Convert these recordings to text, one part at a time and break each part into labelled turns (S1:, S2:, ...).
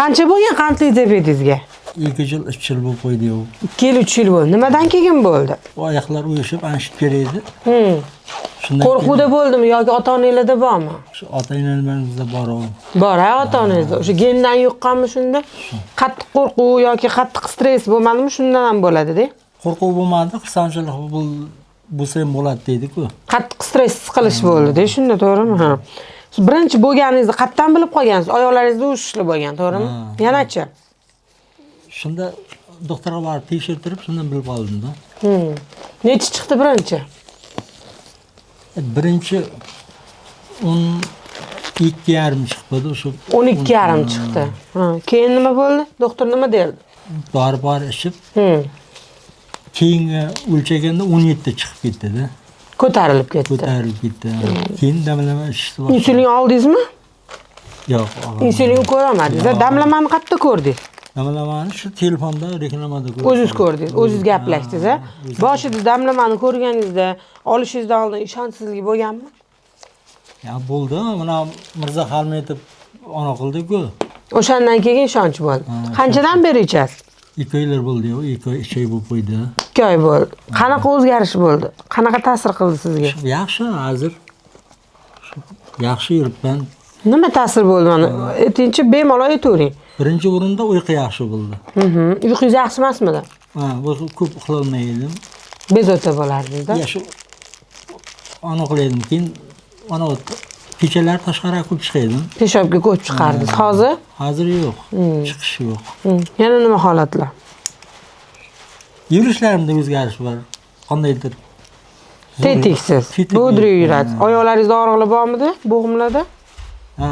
S1: Qancha bo'lgan qandli diabetizga?
S2: 2 yil 3 yil bo'lib qo'ydi u.
S1: 2 yil 3 yil bo'ldi. Nimadan keyin bo'ldi?
S2: Oyoqlar uyushib, anishib keladi. Shundan
S1: Qo'rquvda bo'ldimi yoki ota-onalarda bormi?
S2: Shu ota-onalarimizda bor u.
S1: Bor, ota-onangizda. O'sha gendan yuqqanmi shunda? Qattiq qo'rquv yoki qattiq stress bo'lmadimi? Shundan ham bo'ladi-da.
S2: Qo'rquv bo'lmadi, xursandchilik bo'lsa ham bo'ladi deydi-ku.
S1: Qattiq stress qilish bo'ldi-da, shunda to'g'rimi? Ha. Birinchi bo'lganingizni qayerdan bilib qolgansiz? Oyoqlaringizda o'shishli bo'lgan, to'g'rimi? Yanachi?
S2: Shunda doktorga borib tekshirtirib, shundan bilib oldim-da.
S1: Necha chiqdi birinchi?
S2: Birinchi 12,5 chiqdi, o'sha
S1: 12,5 chiqdi. Ha, keyin nima bo'ldi? Doktor nima derdi?
S2: Dori ichib, keyingi o'lchaganda 17 chiqib ketdi-da.
S1: Ko'tarilib ketdi.
S2: Ko'tarilib ketdi. Keyin damlama ichishni
S1: Insulin oldingizmi?
S2: Yo'q.
S1: Insulin ko'ramadingiz. Damlamani qayerda ko'rdingiz?
S2: Damlamani shu telefonda reklamada ko'rdim.
S1: O'zingiz ko'rdingiz, o'zingiz gaplashdingiz, a? Boshida damlamani ko'rganingizda olishingizdan oldin ishonchsizlik bo'lganmi?
S2: Ya bo'ldi, mana Mirzo Xalmetov ona qildi-ku.
S1: O'shandan keyin ishonch bo'ldi. Qanchadan beri ichasiz?
S2: 2 oylar bo'ldi-yu, 2 oy ichak bo'lib qo'ydi.
S1: 2 oy bo'ldi. Qanaqa o'zgarish bo'ldi? Qanaqa ta'sir qildi sizga?
S2: Yaxshi, hozir yaxshi yuribman.
S1: Nima ta'sir bo'ldi mana? Aytingchi, bemalol aytavering.
S2: Birinchi o'rinda uyqu yaxshi bo'ldi.
S1: Uyqungiz yaxshi emasmidi?
S2: Ha, ko'p uxlolmaydim.
S1: Bezovta bo'lardingiz-da?
S2: Ya shu ana qiladim, keyin ana kechalar tashqariga ko'p chiqardim.
S1: Peshobga ko'p chiqardingiz. Hozir?
S2: Hozir yo'q. Chiqish yo'q.
S1: Yana nima holatlar?
S2: Yurishlarimda o'zgarish bor. Qandaydir
S1: Tetiksiz. Bo'dri yurasiz. Oyoqlaringizda og'riqlar bormidi? Bo'g'imlarda?
S2: Ha,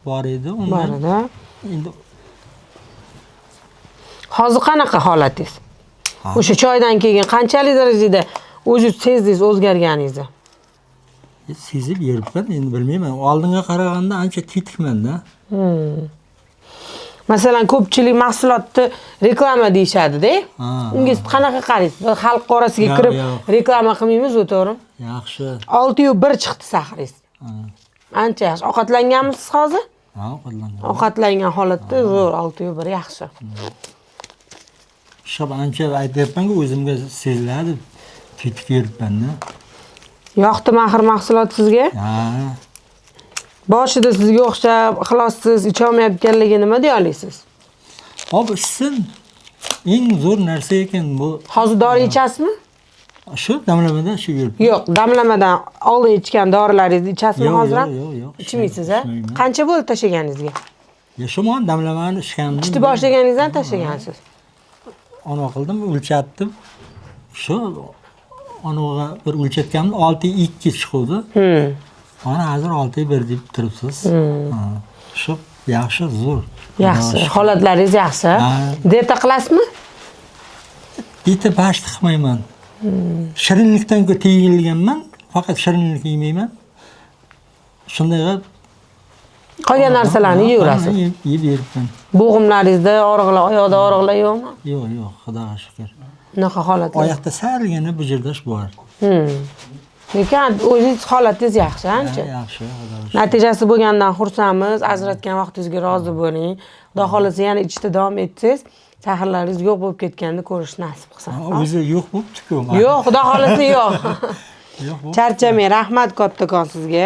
S2: bor edi.
S1: Bor edi.
S2: Endi
S1: hozir qanaqa holatingiz? O'sha choydan keyin qanchalik darajada o'zingiz sezdingiz o'zgarganingizni?
S2: Sezib yuribman, endi bilmayman. Oldinga qaraganda ancha tetikman-da.
S1: Masalan, ko'pchilik mahsulotni reklama deyishadi-da. Ungiz qanaqa qaraysiz? Xalq orasiga kirib reklama qilmaymiz-ku, to'g'rimi?
S2: Yaxshi.
S1: 6,1 chiqdi sahringiz. Ancha yaxshi. Ovqatlanganmisiz hozir?
S2: Ha, ovqatlangan.
S1: Ovqatlangan holatda zo'r 6,1 yaxshi.
S2: Shab ancha aytyapman-ku, o'zimga seziladi. Tetik yuribman-da.
S1: Yoqdimi axir mahsulot sizga?
S2: Ha.
S1: Boshida sizga o'xshab, ixlossiz icha olmayotganligini nima deya olasiz?
S2: Hop, ichsin. Eng zo'r narsa ekan bu.
S1: Hozir dori ichasizmi?
S2: Shu damlamada shu yuribdi.
S1: Yo'q, damlamadan oldin ichgan dorilaringizni ichasizmi hozir ham?
S2: Yo'q.
S1: Ichmaysiz, a? Qancha bo'ldi tashlaganingizga?
S2: Yashamon damlamani ichgandim.
S1: Ichdi boshlaganingizdan tashlagansiz.
S2: Ana qildim, o'lchatdim. Shu anaga bir o'lchatganimda 6,2 chiqdi. Mana hozir 6,1 deb turibsiz. Shu yaxshi, zo'r.
S1: Yaxshi, holatlaringiz yaxshi. Dieta qilasizmi?
S2: Dieta bashti qilmayman. Shirinlikdan tiyilganman, faqat shirinlik yemayman. Shunday qilib
S1: qolgan narsalarni yeyverasiz.
S2: Yeb yuribman.
S1: Bo'g'imlaringizda og'riqlar, oyoqda og'riqlar yo'qmi?
S2: Yo'q, xudoga shukr.
S1: Bunaqa holatlar.
S2: Oyoqda salgina bujirdash bor.
S1: Lekin o'zingiz holatingiz yaxshi, ancha.
S2: Yaxshi, xudoga shukr.
S1: Natijasi bo'lgandan xursandmiz. Ajratgan vaqtingizga rozi bo'ling. Xudo xolasa yana ichishda davom etsangiz, sahrlaringiz yo'q bo'lib ketganini ko'rish nasib qilsin.
S2: O'zi yo'q bo'libdi-ku.
S1: Yo'q, xudo xolasa yo'q.
S2: Yo'q.
S1: Charchamang, rahmat kattakon sizga.